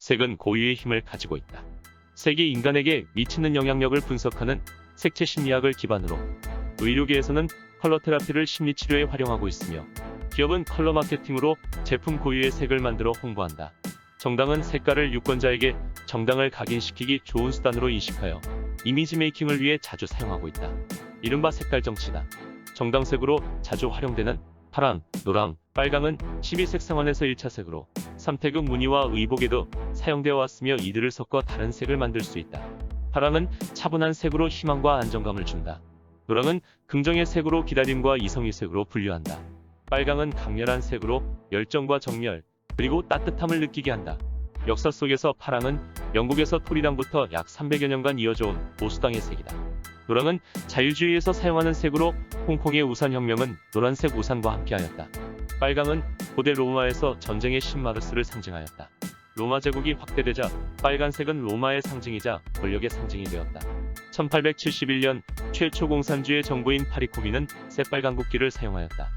색은 고유의 힘을 가지고 있다. 색이 인간에게 미치는 영향력을 분석하는 색채 심리학을 기반으로 의료계에서는 컬러 테라피를 심리치료에 활용하고 있으며 기업은 컬러 마케팅으로 제품 고유의 색을 만들어 홍보한다. 정당은 색깔을 유권자에게 정당을 각인시키기 좋은 수단으로 인식하여 이미지 메이킹을 위해 자주 사용하고 있다. 이른바 색깔 정치다. 정당색으로 자주 활용되는 파랑, 노랑, 빨강은 12색 상환에서 1차 색으로 삼태극 무늬와 의복에도 사용되어 왔으며 이들을 섞어 다른 색을 만들 수 있다. 파랑은 차분한 색으로 희망과 안정감을 준다. 노랑은 긍정의 색으로 기다림과 이성의 색으로 분류한다. 빨강은 강렬한 색으로 열정과 정열, 그리고 따뜻함을 느끼게 한다. 역사 속에서 파랑은 영국에서 토리당부터 약 300여 년간 이어져온 보수당의 색이다. 노랑은 자유주의에서 사용하는 색으로 홍콩의 우산혁명은 노란색 우산과 함께하였다. 빨강은 고대 로마에서 전쟁의 신 마르스를 상징하였다. 로마 제국이 확대되자 빨간색은 로마의 상징이자 권력의 상징이 되었다. 1871년 최초 공산주의 정부인 파리코미는 새빨간 국기를 사용하였다.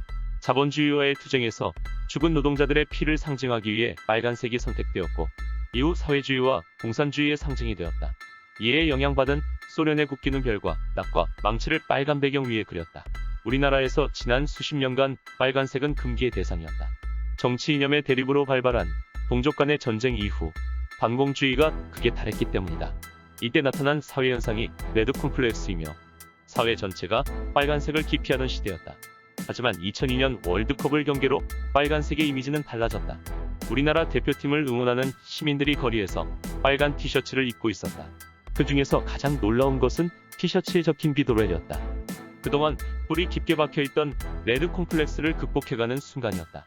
자본주의와의 투쟁에서 죽은 노동자들의 피를 상징하기 위해 빨간색이 선택되었고 이후 사회주의와 공산주의의 상징이 되었다. 이에 영향받은 소련의 국기는 별과 낙과 망치를 빨간 배경 위에 그렸다. 우리나라에서 지난 수십 년간 빨간색은 금기의 대상이었다. 정치 이념의 대립으로 발발한 동족 간의 전쟁 이후 반공주의가 극에 달했기 때문이다. 이때 나타난 사회현상이 레드 콤플렉스이며 사회 전체가 빨간색을 기피하던 시대였다. 하지만 2002년 월드컵을 경계로 빨간색의 이미지는 달라졌다. 우리나라 대표팀을 응원하는 시민들이 거리에서 빨간 티셔츠를 입고 있었다. 그 중에서 가장 놀라운 것은 티셔츠에 적힌 비도레였다. 그동안 뿌리 깊게 박혀있던 레드 콤플렉스를 극복해가는 순간이었다.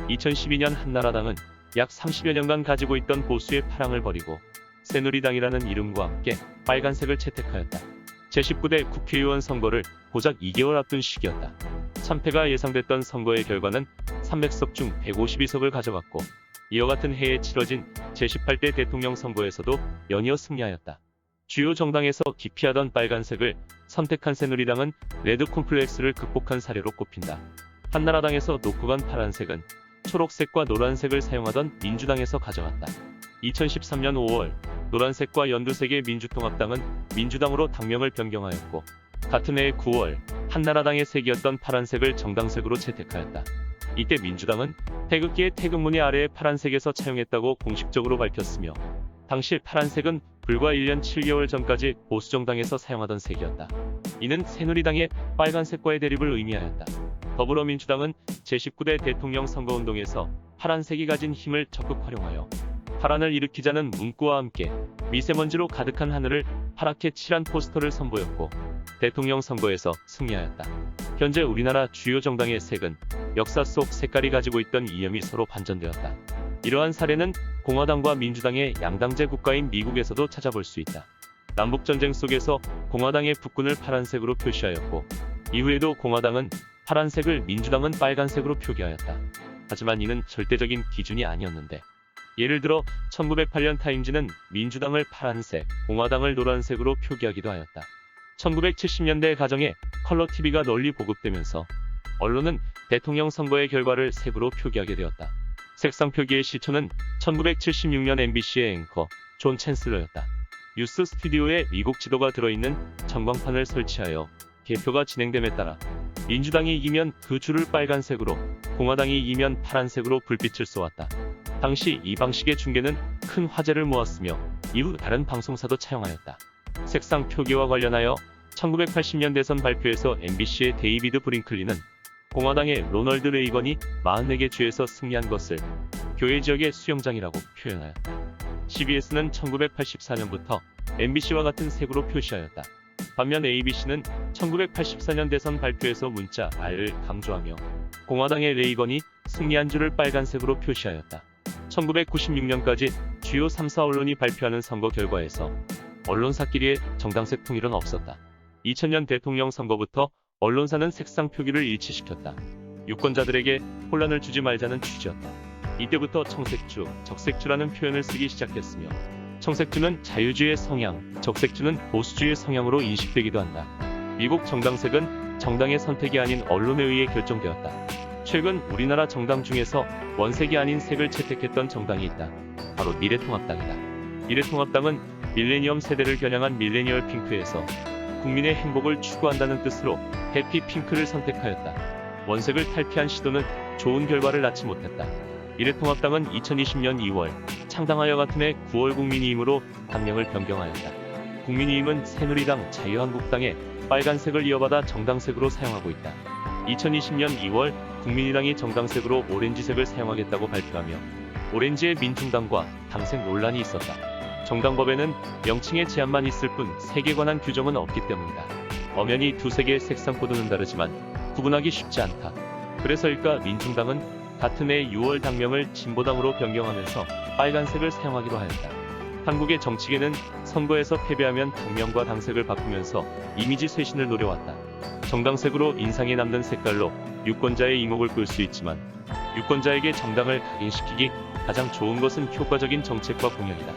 2012년 한나라당은 약 30여 년간 가지고 있던 보수의 파랑을 버리고 새누리당이라는 이름과 함께 빨간색을 채택하였다. 제19대 국회의원 선거를 고작 2개월 앞둔 시기였다. 참패가 예상됐던 선거의 결과는 300석 중 152석을 가져갔고 이와 같은 해에 치러진 제18대 대통령 선거에서도 연이어 승리하였다. 주요 정당에서 기피하던 빨간색을 선택한 새누리당은 레드 콤플렉스를 극복한 사례로 꼽힌다. 한나라당에서 놓고 간 파란색은 초록색과 노란색을 사용하던 민주당에서 가져갔다. 2013년 5월 노란색과 연두색의 민주통합당은 민주당으로 당명을 변경하였고 같은 해 9월 한나라당의 색이었던 파란색을 정당색으로 채택하였다. 이때 민주당은 태극기의 태극무늬 아래에 파란색에서 차용했다고 공식적으로 밝혔으며 당시 파란색은 불과 1년 7개월 전까지 보수정당에서 사용하던 색이었다. 이는 새누리당의 빨간색과의 대립을 의미하였다. 더불어민주당은 제19대 대통령 선거운동에서 파란색이 가진 힘을 적극 활용하여 파란을 일으키자는 문구와 함께 미세먼지로 가득한 하늘을 파랗게 칠한 포스터를 선보였고 대통령 선거에서 승리하였다. 현재 우리나라 주요 정당의 색은 역사 속 색깔이 가지고 있던 이념이 서로 반전되었다. 이러한 사례는 공화당과 민주당의 양당제 국가인 미국에서도 찾아볼 수 있다. 남북전쟁 속에서 공화당의 북군을 파란색으로 표시하였고 이후에도 공화당은 파란색을 민주당은 빨간색으로 표기하였다. 하지만 이는 절대적인 기준이 아니었는데 예를 들어 1908년 타임즈는 민주당을 파란색, 공화당을 노란색으로 표기하기도 하였다. 1970년대 가정에 컬러 TV가 널리 보급되면서 언론은 대통령 선거의 결과를 색으로 표기하게 되었다. 색상 표기의 시초는 1976년 MBC의 앵커 존 챈슬러였다. 뉴스 스튜디오에 미국 지도가 들어있는 전광판을 설치하여 개표가 진행됨에 따라 민주당이 이기면 그 줄을 빨간색으로, 공화당이 이기면 파란색으로 불빛을 쏘았다. 당시 이 방식의 중계는 큰 화제를 모았으며 이후 다른 방송사도 차용하였다. 색상 표기와 관련하여 1980년 대선 발표에서 MBC의 데이비드 브링클리는 공화당의 로널드 레이건이 44개 주에서 승리한 것을 교회 지역의 수영장이라고 표현하였다. CBS는 1984년부터 MBC와 같은 색으로 표시하였다. 반면 ABC는 1984년 대선 발표에서 문자 R을 강조하며 공화당의 레이건이 승리한 줄을 빨간색으로 표시하였다. 1996년까지 주요 3사 언론이 발표하는 선거 결과에서 언론사끼리의 정당색 통일은 없었다. 2000년 대통령 선거부터 언론사는 색상 표기를 일치시켰다. 유권자들에게 혼란을 주지 말자는 취지였다. 이때부터 청색주, 적색주라는 표현을 쓰기 시작했으며 청색주는 자유주의 성향, 적색주는 보수주의 성향으로 인식되기도 한다. 미국 정당색은 정당의 선택이 아닌 언론에 의해 결정되었다. 최근 우리나라 정당 중에서 원색이 아닌 색을 채택했던 정당이 있다. 바로 미래통합당이다. 미래통합당은 밀레니엄 세대를 겨냥한 밀레니얼 핑크에서 국민의 행복을 추구한다는 뜻으로 해피 핑크를 선택하였다. 원색을 탈피한 시도는 좋은 결과를 낳지 못했다. 미래통합당은 2020년 2월 창당하여 같은 해 9월 국민의힘으로 당명을 변경하였다. 국민의힘은 새누리당, 자유한국당의 빨간색을 이어받아 정당색으로 사용하고 있다. 2020년 2월 국민의당이 정당색으로 오렌지색을 사용하겠다고 발표하며 오렌지의 민중당과 당색 논란이 있었다. 정당법에는 명칭의 제한만 있을 뿐 색에 관한 규정은 없기 때문이다. 엄연히 두 색의 색상 코드는 다르지만 구분하기 쉽지 않다. 그래서일까 민중당은 같은 해 6월 당명을 진보당으로 변경하면서 빨간색을 사용하기로 하였다. 한국의 정치계는 선거에서 패배하면 당명과 당색을 바꾸면서 이미지 쇄신을 노려왔다. 정당색으로 인상에 남는 색깔로 유권자의 이목을 끌 수 있지만 유권자에게 정당을 각인시키기 가장 좋은 것은 효과적인 정책과 공약이다.